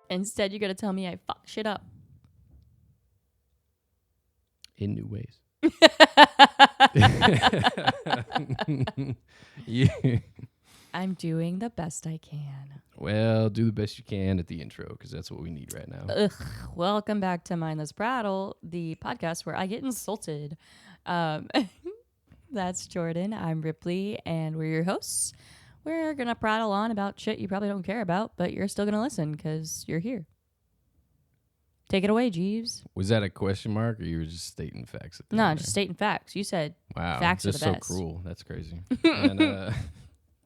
Instead, you got to tell me I fuck shit up. In new ways. Yeah. I'm doing the best I can. Well, do the best you can at the intro because that's what we need right now. Ugh. Welcome back to Mindless Prattle, the podcast where I get insulted. That's Jordan. I'm Ripley, and we're your hosts. We're going to prattle on about shit you probably don't care about, but you're still going to listen because you're here. Take it away, Jeeves. Was that a question mark or you were just stating facts? At the No, end just there? stating facts. You said Wow, facts are just the best. so cruel. That's crazy. And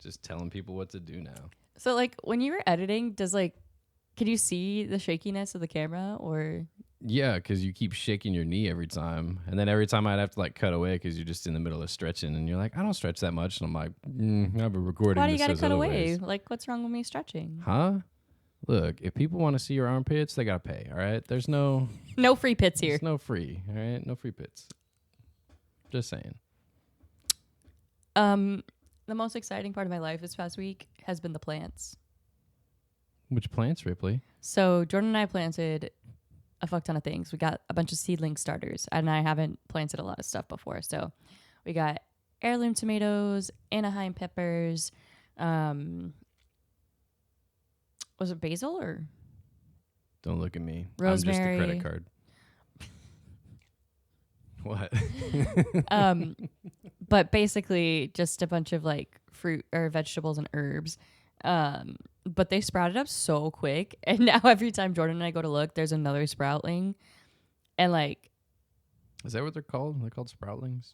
just telling people what to do now. So, like, when you were editing, can you see the shakiness of the camera or? Yeah, because you keep shaking your knee every time. And then every time I'd have to like cut away because you're just in the middle of stretching and you're like, I don't stretch that much. And I'm like, I've been recording Why do you this got to as cut other away? ways. Like, what's wrong with me stretching? Huh? Look, if people want to see your armpits, they got to pay, all right? There's no free pits here. There's no free, all right? No free pits. Just saying. The most exciting part of my life this past week has been the plants. Which plants, Ripley? So Jordan and I planted a fuck ton of things. We got a bunch of seedling starters, and I haven't planted a lot of stuff before. So we got heirloom tomatoes, Anaheim peppers. Was it basil or? Don't look at me. Rosemary. I'm just the credit card. What? But basically just a bunch of like fruit or vegetables and herbs. But they sprouted up so quick. And now every time Jordan and I go to look, there's another sproutling. And like. Is that what they're called? They're called sproutlings?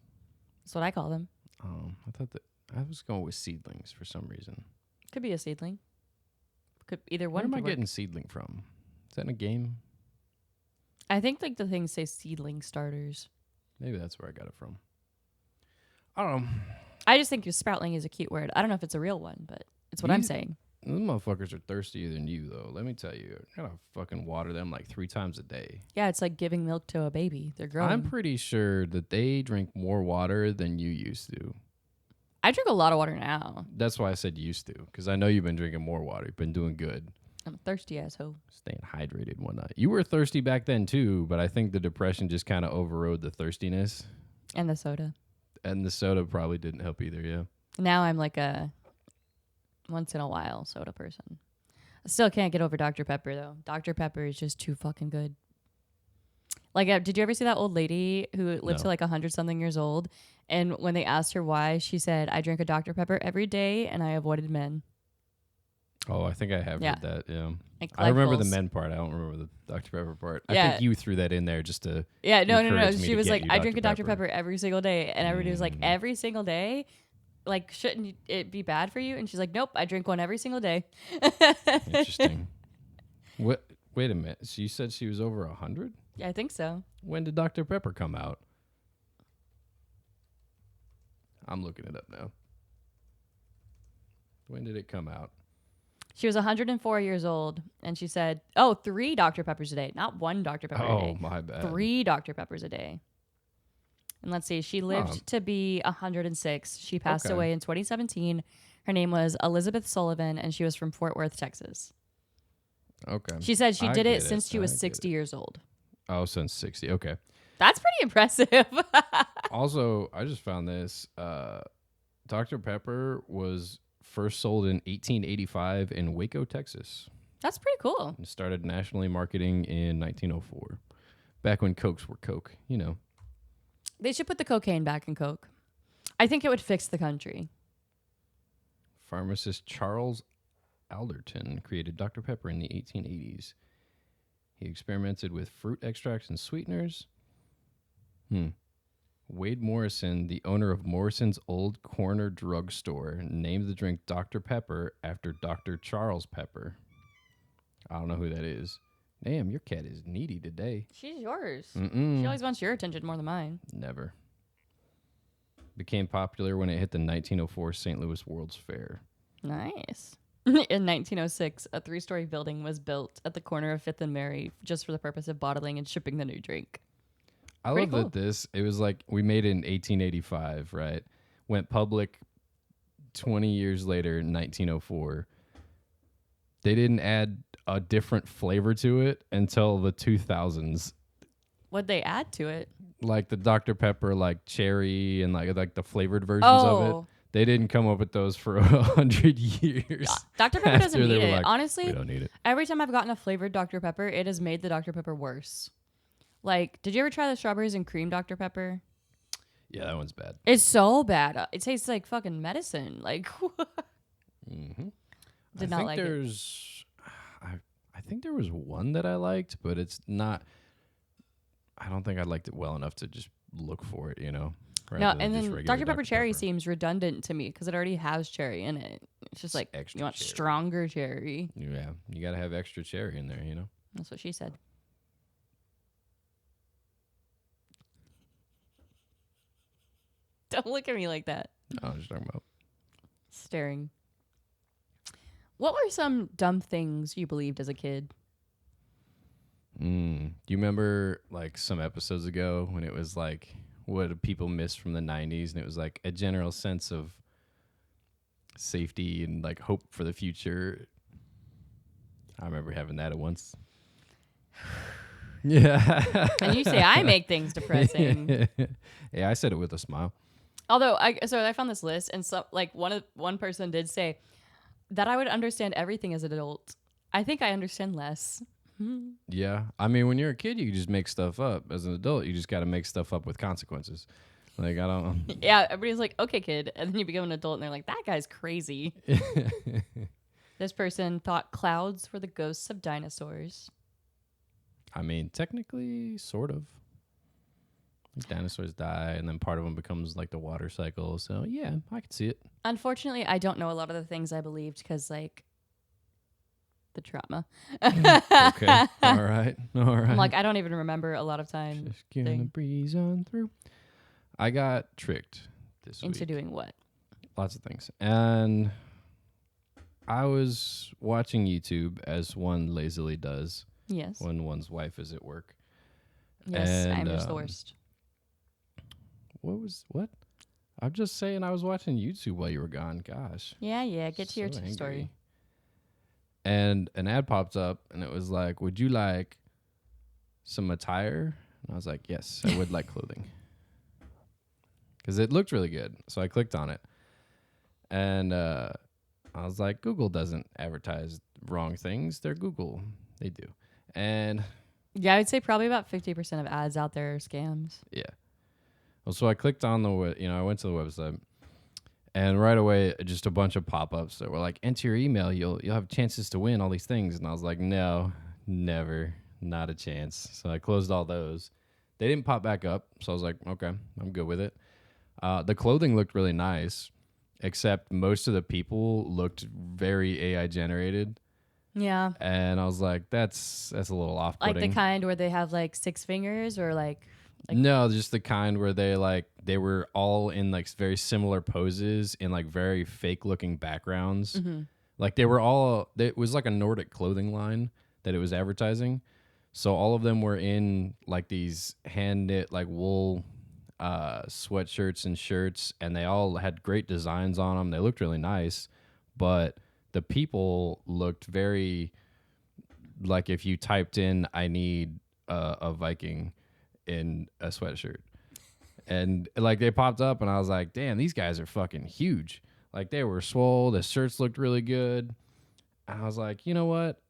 That's what I call them. I thought that I was going with seedlings for some reason. Could be a seedling. Could either one. Where am I could work. getting seedling from? Is that in a game? I think like the things say seedling starters. Maybe that's where I got it from. I don't know. I just think sproutling is a cute word. I don't know if it's a real one, but it's what I'm saying. Those motherfuckers are thirstier than you, though. Let me tell you. I gotta fucking water them like 3 times a day. Yeah, it's like giving milk to a baby. They're growing. I'm pretty sure that they drink more water than you used to. I drink a lot of water now. That's why I said used to, because I know you've been drinking more water. You've been doing good. I'm a thirsty asshole. Staying hydrated and whatnot. You were thirsty back then, too, but I think the depression just kind of overrode the thirstiness. And the soda. And the soda probably didn't help either, yeah. Now I'm like a once in a while soda person. I still can't get over Dr. Pepper, though. Dr. Pepper is just too fucking good. Like, did you ever see that old lady who lived to like 100-something years old? And when they asked her why, she said, I drink a Dr. Pepper every day and I avoided men. Oh, I think I have heard that, yeah. Like I remember the men part. I don't remember the Dr. Pepper part. Yeah. I think you threw that in there just to Yeah, no. encourage me She to was get like, you I drink a Dr. Dr. Pepper every single day. And everybody was like, Mm. every single day? Like, shouldn't it be bad for you? And she's like, nope, I drink one every single day. Interesting. What? Wait a minute. So you said she was over 100? Yeah, I think so. When did Dr. Pepper come out? I'm looking it up now. When did it come out? She was 104 years old, and she said, 3 Dr. Peppers a day. Not 1 Dr. Pepper a day. Oh, my bad. 3 Dr. Peppers a day. And let's see, she lived to be 106. She passed away in 2017. Her name was Elizabeth Sullivan, and she was from Fort Worth, Texas. Okay. She said she did it since she was I 60 years old. Oh, since 60. Okay. That's pretty impressive. Also, I just found this. Dr. Pepper was first sold in 1885 in Waco, Texas. That's pretty cool. And started nationally marketing in 1904. Back when Cokes were Coke, you know. They should put the cocaine back in Coke. I think it would fix the country. Pharmacist Charles Alderton created Dr. Pepper in the 1880s. He experimented with fruit extracts and sweeteners. Wade Morrison, the owner of Morrison's Old Corner Drugstore, named the drink Dr. Pepper after Dr. Charles Pepper. I don't know who that is. Damn, your cat is needy today. She's yours. Mm-mm. She always wants your attention more than mine. Never. Became popular when it hit the 1904 St. Louis World's Fair. Nice. In 1906, a 3-story building was built at the corner of 5th and Mary just for the purpose of bottling and shipping the new drink. I love that it was like, we made it in 1885, right? Went public 20 years later in 1904. They didn't add a different flavor to it until the 2000s. What'd they add to it? Like the Dr. Pepper, like cherry and like the flavored versions of it. Oh, They didn't come up with those for 100 years. Dr. Pepper doesn't After they need were it. like, we Honestly, don't need it. every time I've gotten a flavored Dr. Pepper, it has made the Dr. Pepper worse. Like, did you ever try the strawberries and cream Dr. Pepper? Yeah, that one's bad. It's so bad. It tastes like fucking medicine. Like, Mm-hmm. did not like it. I think there was one that I liked, but it's not. I don't think I liked it well enough to just look for it, No, rather than and just then regular Dr. Pepper cherry seems redundant to me because it already has cherry in it. It's just like, extra you want cherry. stronger cherry. Yeah, you got to have extra cherry in there, That's what she said. Don't look at me like that. No, I'm just talking about. Staring. What were some dumb things you believed as a kid? Do you remember like some episodes ago when it was like what do people miss from the 90s, and it was like a general sense of safety and like hope for the future? I remember having that at once. Yeah. And you say I make things depressing. Yeah, I said it with a smile. Although I found this list, and so like one person did say that I would understand everything as an adult. I think I understand less. Yeah. I mean, when you're a kid, you can just make stuff up. As an adult, you just got to make stuff up with consequences. Like, I don't. Yeah, everybody's like, okay, kid. And then you become an adult and they're like, that guy's crazy. This person thought clouds were the ghosts of dinosaurs. I mean, technically, sort of. Dinosaurs die, and then part of them becomes like the water cycle. So, yeah, I could see it. Unfortunately, I don't know a lot of the things I believed because, like, the trauma. Okay. All right. I'm like, I don't even remember a lot of time Just gonna breeze on through. I got tricked this into week. doing what? Lots of things. And I was watching YouTube, as one lazily does Yes. when one's wife is at work. Yes, And, I'm just the worst. What? I'm just saying I was watching YouTube while you were gone. Gosh. Yeah, get to your So angry. story. And an ad popped up, and it was like, would you like some attire? And I was like, yes, I would like clothing. Because it looked really good. So I clicked on it. And I was like, Google doesn't advertise wrong things. They're Google. They do. And Yeah, I would say probably about 50% of ads out there are scams. yeah. Well, so I clicked on I went to the website. And right away, just a bunch of pop-ups that were like, enter your email. You'll have chances to win all these things. And I was like, no, never, not a chance. So I closed all those. They didn't pop back up. So I was like, okay, I'm good with it. The clothing looked really nice, except most of the people looked very AI generated. Yeah. And I was like, that's a little off-putting. Like the kind where they have like 6 fingers or like no, just the kind where they were all in like very similar poses in like very fake looking backgrounds. Mm-hmm. Like they were all, it was like a Nordic clothing line that it was advertising. So all of them were in like these hand knit like wool sweatshirts and shirts, and they all had great designs on them. They looked really nice, but the people looked very like if you typed in, I need a Viking in a sweatshirt, and like they popped up, and I was like, damn, these guys are fucking huge. Like they were swole. The shirts looked really good. And I was like, you know what?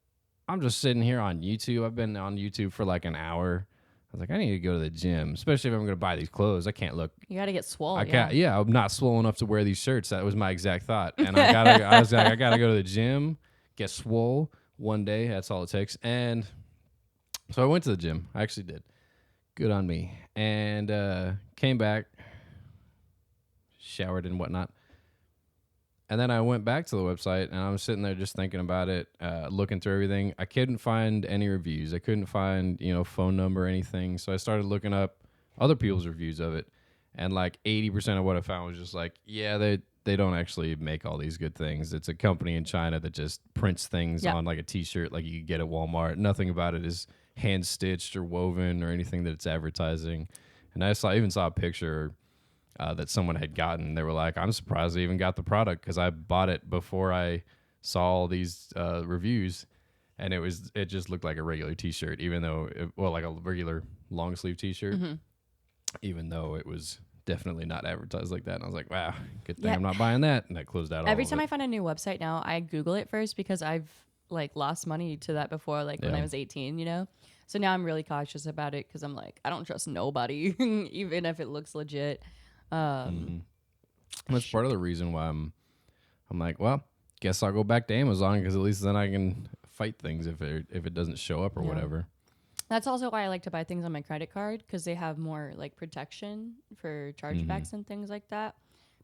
I'm just sitting here on YouTube. I've been on YouTube for like an hour. I was like, I need to go to the gym, especially if I'm going to buy these clothes. I can't look. you got to get swole. I can't. Yeah, I'm not swole enough to wear these shirts. That was my exact thought. And I was like, I gotta go to the gym, get swole one day. That's all it takes. And so I went to the gym. I actually did. Good on me. And came back, showered and whatnot. And then I went back to the website, and I was sitting there just thinking about it, looking through everything. I couldn't find any reviews. I couldn't find, phone number or anything. So I started looking up other people's reviews of it. And like 80% of what I found was just like, yeah, they don't actually make all these good things. It's a company in China that just prints things on like a T-shirt like you could get at Walmart. Nothing about it is hand-stitched or woven or anything that it's advertising. And I even saw a picture that someone had gotten. They were like, I'm surprised I even got the product because I bought it before I saw all these reviews. and it just looked like a regular t-shirt, even though like a regular long sleeve t-shirt, Mm-hmm. even though it was definitely not advertised like that. And I was like, wow, good thing Yeah. I'm not buying that. And I closed out all Every of time it. I find a new website now, I Google it first because I've like lost money to that before, like when I Yeah. was 18, you know? So now I'm really cautious about it because I'm like, I don't trust nobody, even if it looks legit. Mm-hmm. That's Shoot. part of the reason why I'm like, well, guess I'll go back to Amazon because at least then I can fight things if it doesn't show up or Yeah. whatever. That's also why I like to buy things on my credit card because they have more like protection for chargebacks and things like that.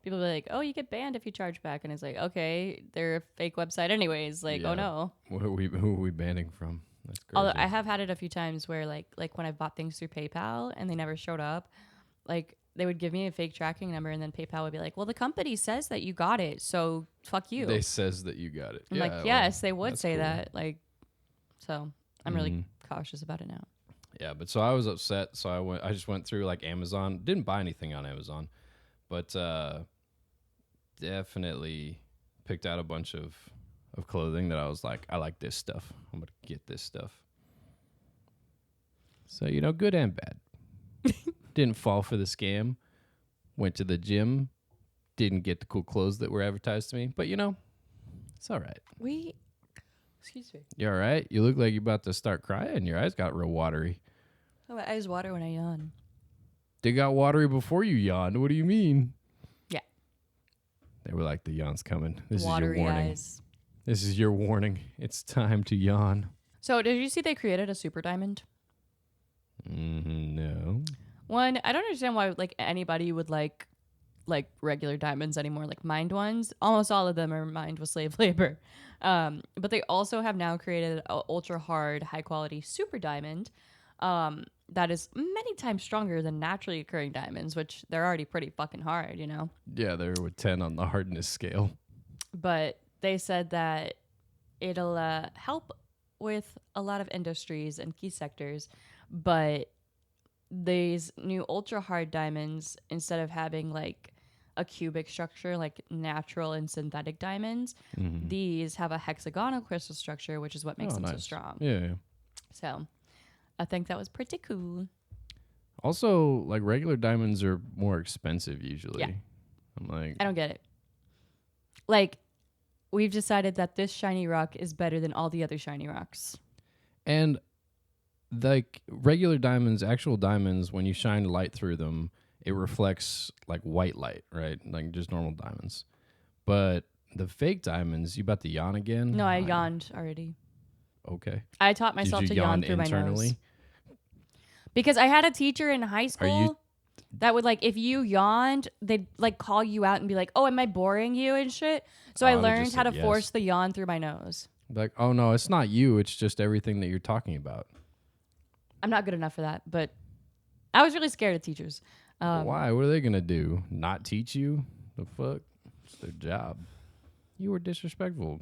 People be like, "Oh, you get banned if you charge back," and it's like, "Okay, they're a fake website anyways." Like, oh Yeah. no. Who are we banning from? That's Although crazy. I have had it a few times where like when I bought things through PayPal and they never showed up, like they would give me a fake tracking number and then PayPal would be like, "Well, the company says that you got it, so fuck They you." says that you got it. I'm like, Yeah, well, "Yes, they would that's say cool. that." Like, so I'm really cautious about it now. Yeah, but so I was upset. So I just went through like Amazon. Didn't buy anything on Amazon, but definitely picked out a bunch of clothing that I was like, I like this stuff. I'm gonna get this stuff. So good and bad. Didn't fall for the scam. Went to the gym. Didn't get the cool clothes that were advertised to me. But it's all right. Excuse me. You all right? You look like you're about to start crying. Your eyes got real watery. Oh, my eyes water when I yawn. They got watery before you yawned. What do you mean? Yeah. They were like, the yawn's coming. This is your Watery warning. eyes. This is your warning. It's time to yawn. So, did you see they created a super diamond? No. One, I don't understand why like anybody would like regular diamonds anymore, like mined ones. Almost all of them are mined with slave labor. But they also have now created an ultra hard, high quality super diamond that is many times stronger than naturally occurring diamonds, which they're already pretty fucking hard, you know? Yeah, they were with 10 on the hardness scale. But they said that it'll help with a lot of industries and key sectors, but these new ultra hard diamonds, instead of having like a cubic structure like natural and synthetic diamonds, these have a hexagonal crystal structure, which is what makes Oh, them so nice. strong. Yeah. So I think that was pretty cool. Also, like regular diamonds are more expensive usually. Yeah. I'm like, I don't get it. Like, we've decided that this shiny rock is better than all the other shiny rocks. and like regular diamonds, actual diamonds, when you shine light through them, it reflects like white light, right? Like just normal diamonds. But the fake diamonds, you about to yawn again? No, I yawned already. Okay. I taught Did myself you to yawn yawn through my nose. internally? Because I had a teacher in high school you- that would like, if you yawned, they'd like call you out and be like, "Oh, am I boring you?" and shit. So Oh, I I would've learned just how to said force yes. the yawn through my nose. Like, oh no, it's not you. It's just everything that you're talking about. I'm not good enough for that, but I was really scared of teachers. Why? What are they gonna do? Not teach you? The fuck? It's their job. You were disrespectful.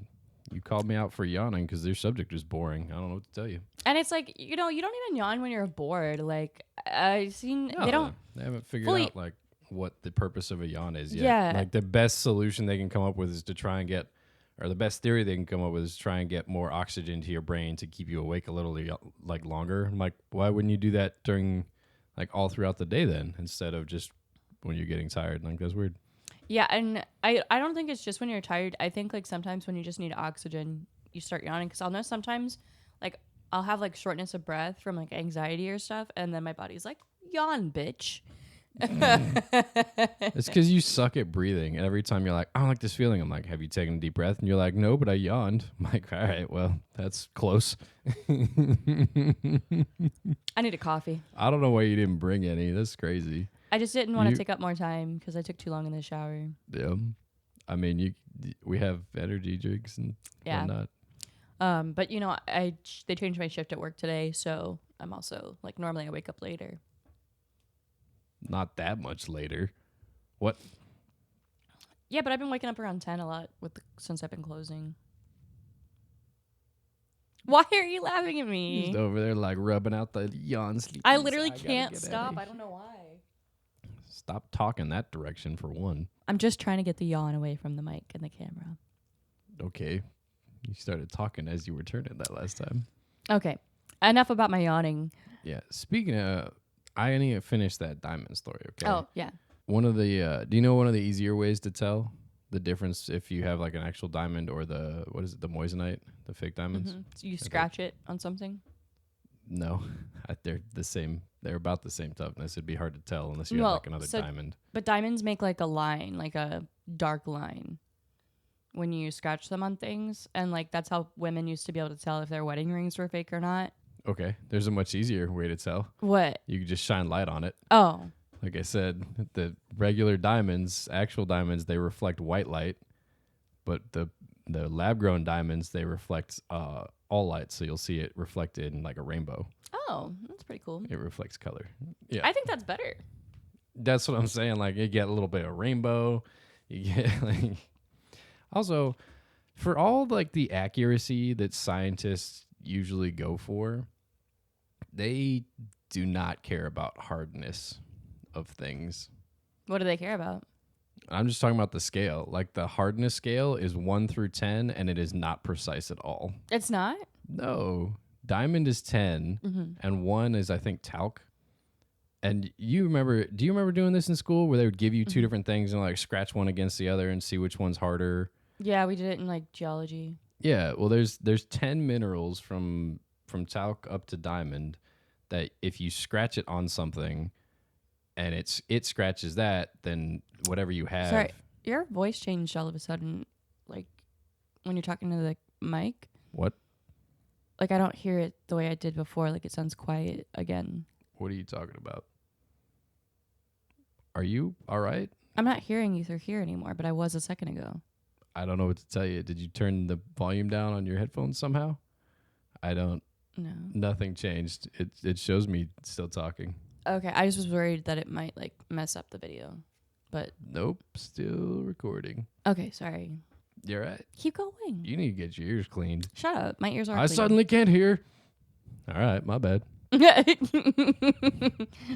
You called me out for yawning because their subject is boring. I don't know what to tell you. And it's like, you don't even yawn when you're bored. Like, I've seen, No, they don't. They haven't figured fully- out like what the purpose of a yawn is yet. Yeah. Like the best solution they can come up with is to try and get, or the best theory they can come up with is try and get more oxygen to your brain to keep you awake a little like longer. I'm like, why wouldn't you do that during like all throughout the day then instead of just when you're getting tired? Like that's weird. Yeah, and I don't think it's just when you're tired. I think like sometimes when you just need oxygen, you start yawning. Because I'll know sometimes, like I'll have like shortness of breath from like anxiety or stuff, and then my body's like, yawn, bitch. It's because you suck at breathing. And every time you're like, I don't like this feeling. I'm like, have you taken a deep breath? And you're like, no, but I yawned. I'm like, all right, well, that's close. I need a coffee. I don't know why you didn't bring any. That's crazy. I just didn't want to You- take up more time because I took too long in the shower. Yeah. I mean, we have energy drinks and Yeah. whatnot. But you know, they changed my shift at work today, so I'm also like normally I wake up later. Not that much later. What? Yeah, but I've been waking up around 10 a lot since I've been closing. Why are you laughing at me? Just over there like rubbing out the yawn sleep. I literally can't stop. I don't know why. Stop talking that direction for one. I'm just trying to get the yawn away from the mic and the camera. Okay. You started talking as you were turning that last time. Okay. Enough about my yawning. Yeah. Speaking of, I need to finish that diamond story. Okay. Oh, yeah. One of the do you know one of the easier ways to tell the difference if you have like an actual diamond or the what is it, the moissanite, the fake diamonds? So you scratch it on something? No, they're the same. They're about the same toughness. It'd be hard to tell unless you had Well, like another so diamond. but diamonds make like a line, like a dark line when you scratch them on things. And like that's how women used to be able to tell if their wedding rings were fake or not. Okay, there's a much easier way to tell. What? You could just shine light on it. Oh. Like I said, the regular diamonds, actual diamonds, they reflect white light, but the lab grown diamonds, they reflect all light, so you'll see it reflected in like a rainbow. Oh, that's pretty cool. It reflects color. Yeah, I think that's better. that's what I'm saying. Like you get a little bit of rainbow. You get like also for all like the accuracy that scientists usually go for, they do not care about hardness of things. What do they care about? I'm just talking about the scale. Like the hardness scale is 1 through 10 and it is not precise at all. It's not? No. Diamond is 10 and 1 is I think talc. And do you remember doing this in school where they would give you two different things and like scratch one against the other and see which one's harder? Yeah, we did it in like geology. Yeah, well there's 10 minerals from talc up to diamond that if you scratch it on something and it scratches that, then whatever you have. Sorry, your voice changed all of a sudden, like when you're talking to the mic. What? Like I don't hear it the way I did before. Like it sounds quiet again. What are you talking about? Are you all right? I'm not hearing you through here anymore, but I was a second ago. I don't know what to tell you. Did you turn the volume down on your headphones somehow? I don't. No. Nothing changed. It shows me still talking. Okay, I just was worried that it might like mess up the video. But Nope, still recording. okay, sorry. You're right. Keep going. You need to get your ears cleaned. Shut up. My ears are I clean. suddenly can't hear. All right, my bad.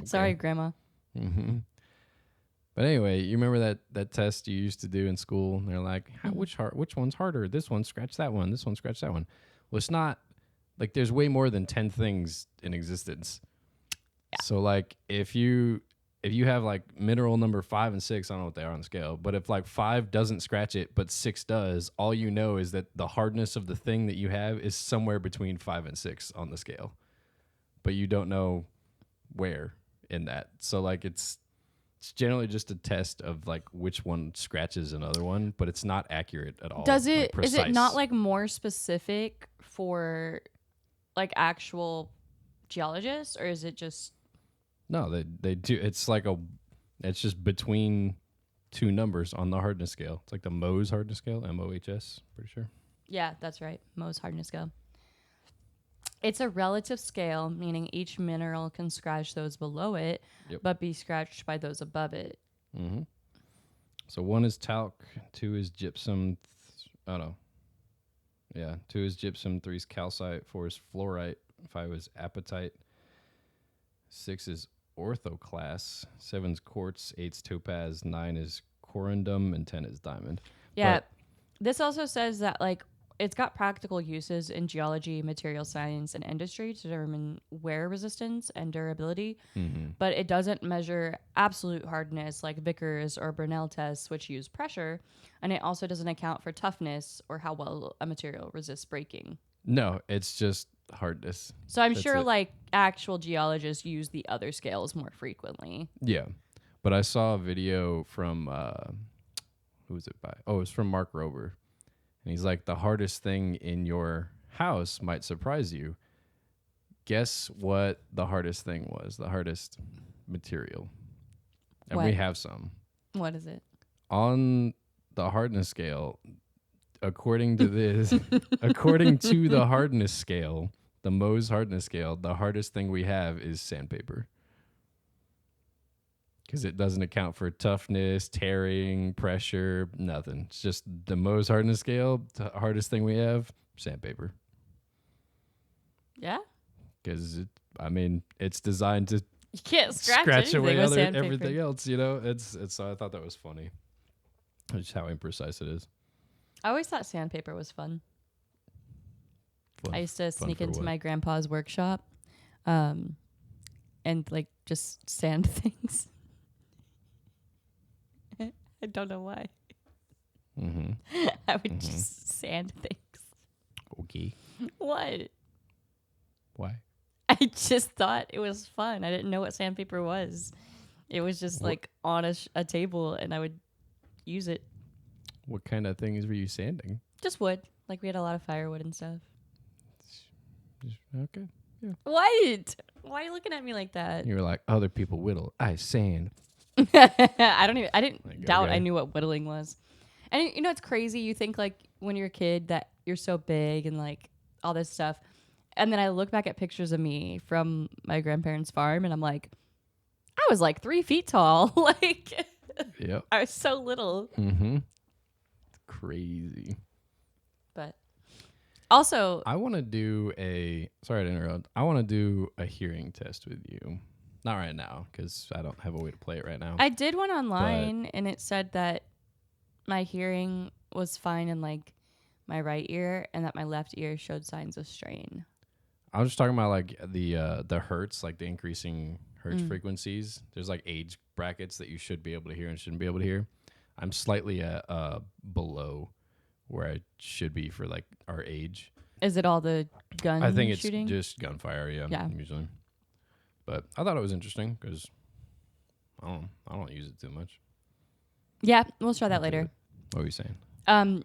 Sorry, Grandma. Mm-hmm. But anyway, you remember that test you used to do in school? And they're like, which one's harder? This one, scratch that one. This one, scratch that one. Well, it's not like there's way more than 10 things in existence. Yeah. So like if you have like mineral number 5 and 6, I don't know what they are on the scale, but if like 5 doesn't scratch it, but 6 does, all you know is that the hardness of the thing that you have is somewhere between 5 and 6 on the scale. But you don't know where in that. So like it's generally just a test of like which one scratches another one, but it's not accurate at all. Does it like, is it not like more specific for like actual geologists, or is it just No, they do. It's like it's just between two numbers on the hardness scale. It's like the Mohs hardness scale, MOHS, pretty sure. Yeah, that's right. Mohs hardness scale. It's a relative scale, meaning each mineral can scratch those below it, but be scratched by those above it. Mm-hmm. So 1 is talc, 2 is gypsum. Yeah, 2 is gypsum, 3 is calcite, 4 is fluorite, 5 is apatite, 6 is orthoclase, 7 is quartz, 8 is topaz, 9 is corundum, and 10 is diamond. Yeah. This also says that like it's got practical uses in geology, material science, and industry to determine wear resistance and durability, but it doesn't measure absolute hardness like Vickers or Burnell tests, which use pressure, and it also doesn't account for toughness or how well a material resists breaking. No, it's just hardness. So I'm sure like actual geologists use the other scales more frequently. Yeah, but I saw a video from who was it by? Oh, it was from Mark Rober. And he's like, the hardest thing in your house might surprise you. Guess what the hardest thing was? The hardest material. And we have some. What is it? On the hardness scale, according to this, according to the hardness scale, the Mohs hardness scale, the hardest thing we have is sandpaper. Because it doesn't account for toughness, tearing, pressure, nothing. It's just the Mohs hardness scale. The hardest thing we have, sandpaper. Yeah. Because it's designed to you can't scratch away with sandpaper. everything else. You know, it's. So I thought that was funny. Just how imprecise it is. I always thought sandpaper was fun. I used to Fun sneak for into what? my grandpa's workshop, and like just sand things. I don't know why. Mm-hmm. I would Mm-hmm. just sand things. Okay. What? Why? I just thought it was fun. I didn't know what sandpaper was. It was just What like on a table, and I would use it. what kind of things were you sanding? Just wood. Like we had a lot of firewood and stuff. Just, okay. What? Why are you looking at me like that? You were like, other people whittle, I sand. I didn't Like, doubt I okay. knew what whittling was. And you know it's crazy. You think like when you're a kid that you're so big and like all this stuff. And then I look back at pictures of me from my grandparents' farm and I'm like, I was like 3 feet tall. Like Yep. I was so little. Mm-hmm. Crazy. But also, I want to do sorry to interrupt. I want to do a hearing test with you. Not right now, because I don't have a way to play it right now. I did one online and it said that my hearing was fine in like my right ear and that my left ear showed signs of strain. I was just talking about like the hertz, like the increasing hertz Mm. frequencies. There's like age brackets that you should be able to hear and shouldn't be able to hear. I'm slightly below where I should be for like our age. Is it all the gun I think it's shooting? just gunfire, Yeah. usually. But I thought it was interesting because I don't use it too much. Yeah, we'll try that I'll do later. it. What were you saying?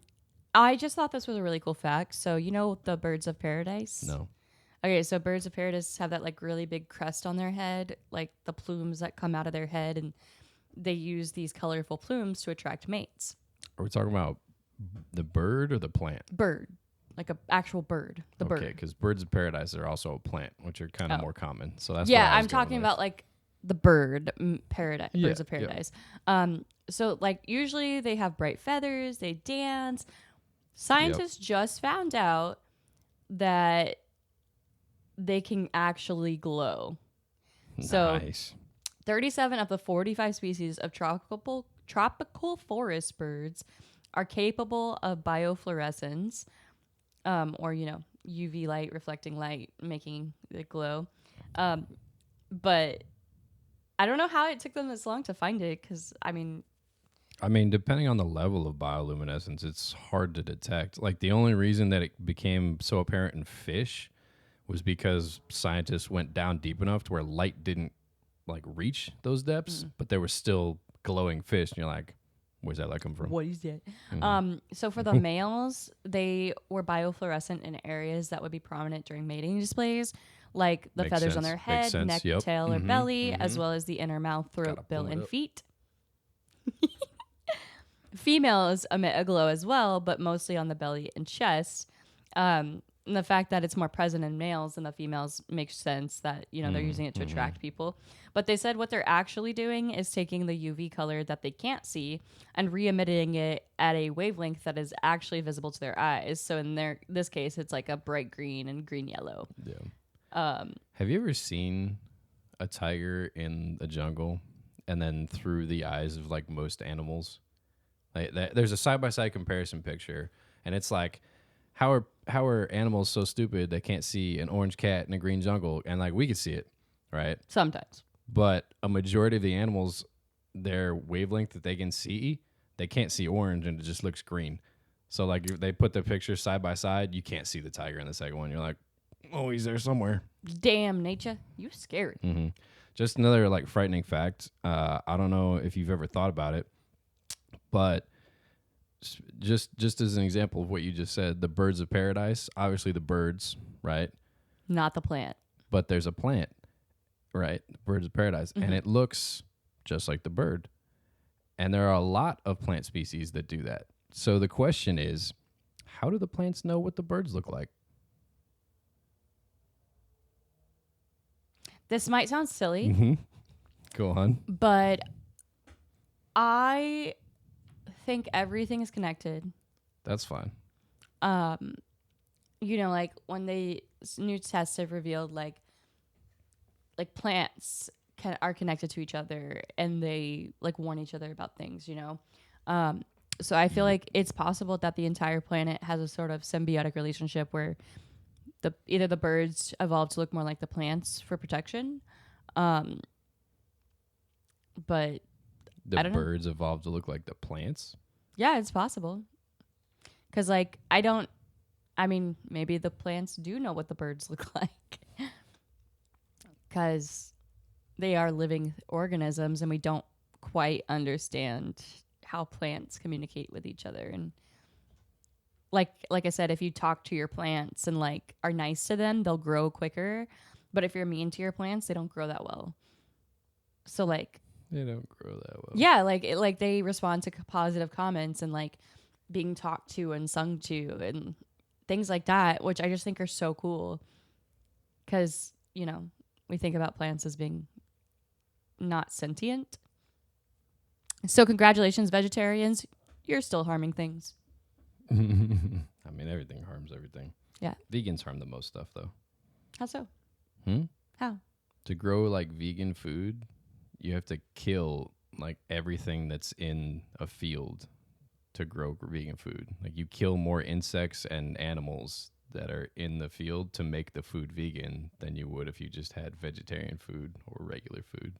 I just thought this was a really cool fact. So you know the birds of paradise? No. Okay, so birds of paradise have that like really big crest on their head, like the plumes that come out of their head, and they use these colorful plumes to attract mates. Are we talking about the bird or the plant? Bird, like a actual bird, the Okay, bird. because birds of paradise are also a plant, which are kind of Oh. more common. So that's Yeah, what I was I'm going talking with. about like the bird paradise, Yeah, birds of yeah. paradise. So like usually they have bright feathers, they dance. Scientists just found out that they can actually glow. So Nice. 37 of the 45 species of tropical forest birds are capable of biofluorescence, or UV light reflecting light, making it glow. But I don't know how it took them this long to find it, because I mean, depending on the level of bioluminescence, it's hard to detect. Like the only reason that it became so apparent in fish was because scientists went down deep enough to where light didn't like reach those depths, but there was still glowing fish, and you're like, where's that light come from? what is it? Mhm. So for the males, they were biofluorescent in areas that would be prominent during mating displays, like the Makes feathers on sense. their Makes head, sense. neck, Yep. tail, or Mhm. belly, as Mhm. well as the inner mouth, Gotta throat, bill, pull it and up. feet. Females emit a glow as well, but mostly on the belly and chest. And the fact that it's more present in males than the females makes sense that, they're using it to attract people. But they said what they're actually doing is taking the UV color that they can't see and re-emitting it at a wavelength that is actually visible to their eyes. So in this case, it's like a bright green and green yellow. Yeah. Have you ever seen a tiger in the jungle and then through the eyes of like most animals? Like there's a side by side comparison picture, and it's like, how are animals so stupid they can't see an orange cat in a green jungle, and like we could see it, right? Sometimes. But a majority of the animals, their wavelength that they can see, they can't see orange, and it just looks green. So like if they put the pictures side by side, you can't see the tiger in the second one. You're like, oh, he's there somewhere. Damn, nature, you scary. Mm-hmm. Just another like frightening fact. I don't know if you've ever thought about it, but just as an example of what you just said, the birds of paradise, obviously the birds, right? Not the plant. But there's a plant, right? Birds of paradise, Mm-hmm. and it looks just like the bird. And there are a lot of plant species that do that. So the question is, how do the plants know what the birds look like? This might sound silly, Mm-hmm. Go on. but I think everything is connected. That's fine. Like when new tests have revealed like plants are connected to each other and they like warn each other about things. So I feel like it's possible that the entire planet has a sort of symbiotic relationship where either the birds evolved to look more like the plants for protection, um, but The I don't know. birds evolved to look like the plants. Yeah, it's possible. Because like I don't. I mean, maybe the plants do know what the birds look like. Because they are living organisms and we don't quite understand how plants communicate with each other. And like I said, if you talk to your plants and like are nice to them, they'll grow quicker. But if you're mean to your plants, they don't grow that well. So like They don't grow that well. yeah, like they respond to positive comments and like being talked to and sung to and things like that, which I just think are so cool. Cuz, we think about plants as being not sentient. So congratulations, vegetarians. You're still harming things. I mean, everything harms everything. Yeah. Vegans harm the most stuff, though. How so? Hmm? How? To grow like vegan food, you have to kill like everything that's in a field to grow vegan food. Like you kill more insects and animals that are in the field to make the food vegan than you would if you just had vegetarian food or regular food.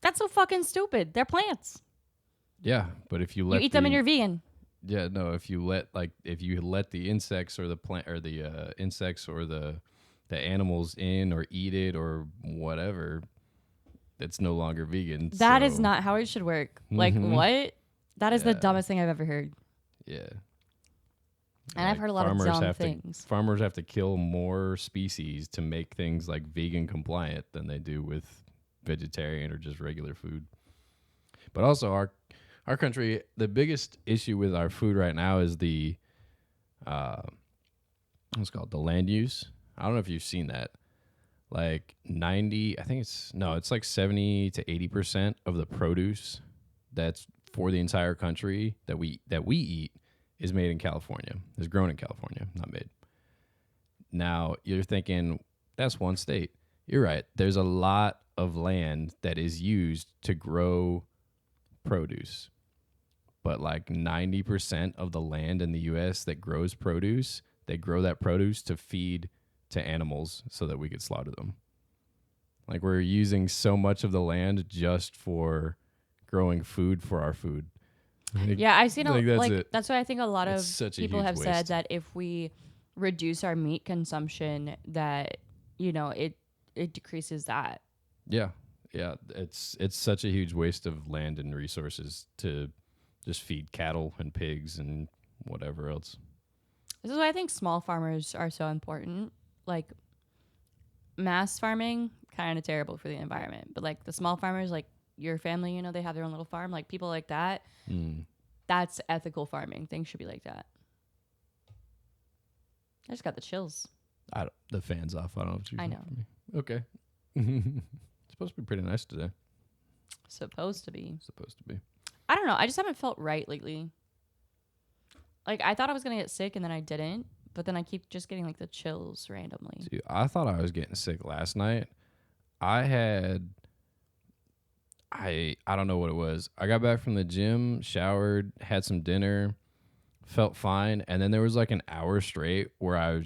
That's so fucking stupid. They're plants. Yeah, but if you You let eat them and you're vegan. yeah, no, if you let the insects or the plant or the insects or the animals in or eat it or whatever, it's no longer vegan. That is so- not how it should work. Like, Mhm. what? That is the Yeah. dumbest thing I've ever heard. Yeah. And I've heard a lot of dumb things. Farmers have to kill more species to make things like vegan compliant than they do with vegetarian or just regular food. But also our country, the biggest issue with our food right now is the what's it called, the land use. I don't know if you've seen that. Like 90, I think it's like 70 to 80% of the produce that's for the entire country that we eat is made in California. Is grown in California, not made. Now, you're thinking that's one state. You're right. There's a lot of land that is used to grow produce. But like 90% of the land in the US that grows produce, they grow that produce to feed to animals so that we could slaughter them. Like we're using so much of the land just for growing food for our food. Yeah, I've seen That's that's why I think a lot It's of such a people huge have said waste. that if we reduce our meat consumption, that it decreases that. Yeah. Yeah, it's such a huge waste of land and resources to just feed cattle and pigs and whatever else. This is why I think small farmers are so important. Like mass farming, kind of terrible for the environment, but like the small farmers, like your family, they have their own little farm, like people like that. That's ethical farming. Things should be like that. I just got the chills. The fan's off. I don't know what you're I know. for me. Okay. It's supposed to be pretty nice today. Supposed to be. Supposed to be. I don't know. I just haven't felt right lately. Like I thought I was gonna get sick and then I didn't, but then I keep just getting like the chills randomly. Dude, I thought I was getting sick last night. I don't know what it was. I got back from the gym, showered, had some dinner, felt fine, and then there was like an hour straight where I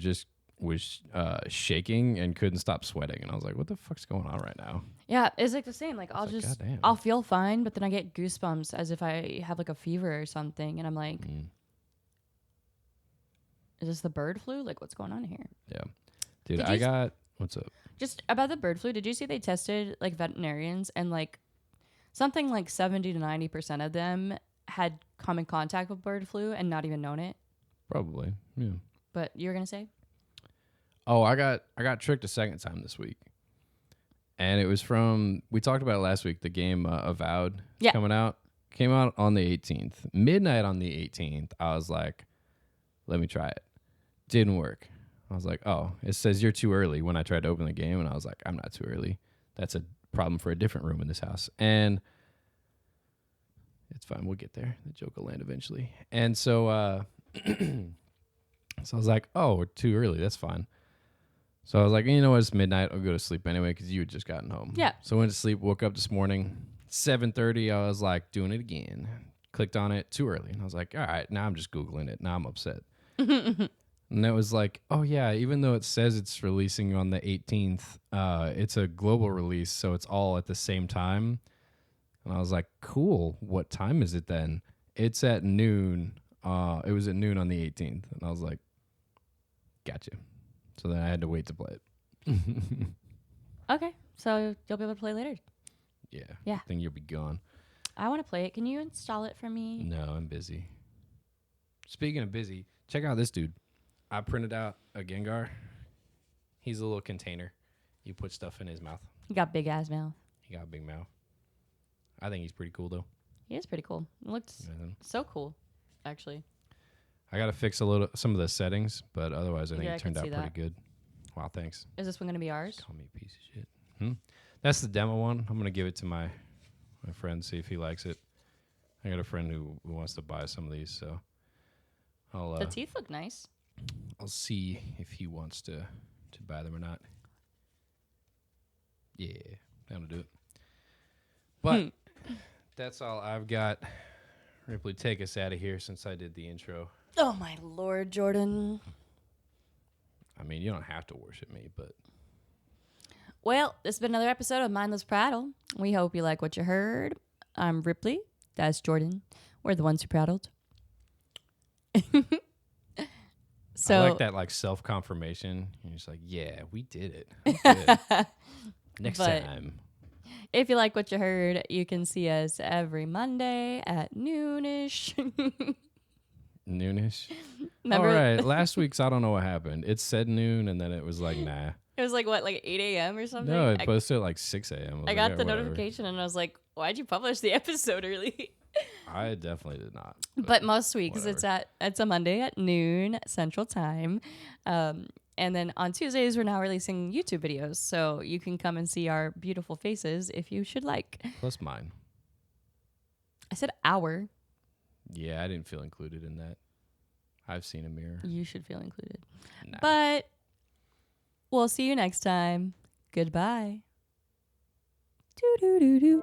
was shaking and couldn't stop sweating, and I was like, "What the fuck's going on right now?" Yeah, it's like the same. Like It's like, goddamn. I'll feel fine, but then I get goosebumps as if I have like a fever or something, and I'm like, is this the bird flu? Like, what's going on here? Yeah, dude, what's up? Just about the bird flu. Did you see they tested like veterinarians and like something like 70 to 90% of them had come in contact with bird flu and not even known it? Probably, yeah. But you were gonna say? Oh, I got tricked a second time this week. And it was we talked about it last week, the game Avowed coming out. Came out on the 18th. Midnight on the 18th, I was like, let me try it. Didn't work. I was like, oh, it says you're too early when I tried to open the game. And I was like, I'm not too early. That's a problem for a different room in this house. And it's fine. We'll get there. The joke will land eventually. And so, so I was like, oh, we're too early. That's fine. So I was like, you know what? It's midnight. I'll go to sleep anyway because you had just gotten home. Yeah. So I went to sleep, woke up this morning, 7:30. I was like, doing it again. Clicked on it, too early. And I was like, all right, now I'm just Googling it. Now I'm upset. And it was like, oh yeah, even though it says it's releasing on the 18th, it's a global release, so it's all at the same time. And I was like, cool. What time is it then? It's at noon. It was at noon on the 18th, and I was like, gotcha. So then I had to wait to play it. Okay, so you'll be able to play later. Yeah. Yeah. I think you'll be gone. I want to play it. Can you install it for me? No, I'm busy. Speaking of busy, check out this dude. I printed out a Gengar. He's a little container. You put stuff in his mouth. You got big ass mouth. He got a big mouth. I think he's pretty cool, though. He is pretty cool. It looks so cool, actually. I got to fix some of the settings, but otherwise I think it turned out pretty good. Wow, thanks. Is this one going to be ours? Call me a piece of shit. That's the demo one. I'm going to give it to my friend, see if he likes it. I got a friend who wants to buy some of these, so the teeth look nice. I'll see if he wants to buy them or not. Yeah, I'm going to do it. But that's all I've got. Ripley, take us out of here since I did the intro. Oh, my Lord, Jordan. I mean, you don't have to worship me, but... Well, this has been another episode of Mindless Prattle. We hope you like what you heard. I'm Ripley. That's Jordan. We're the ones who prattled. So I like that, like, self-confirmation. You're just like, yeah, we did it. Good. Next time. If you like what you heard, you can see us every Monday at noonish. Noonish? Remember? All right. Last week's, I don't know what happened. It said noon, and then it was like, nah. It was like, what, like 8 a.m. or something? No, it posted at like 6 a.m. I got the notification, and I was like, why'd you publish the episode early? I definitely did not. But most weeks, it's a Monday at noon Central Time. And then on Tuesdays, we're now releasing YouTube videos. So you can come and see our beautiful faces if you should like. Plus mine. I said our. Yeah, I didn't feel included in that. I've seen a mirror. You should feel included. Nah. But we'll see you next time. Goodbye. Doo doo doo doo.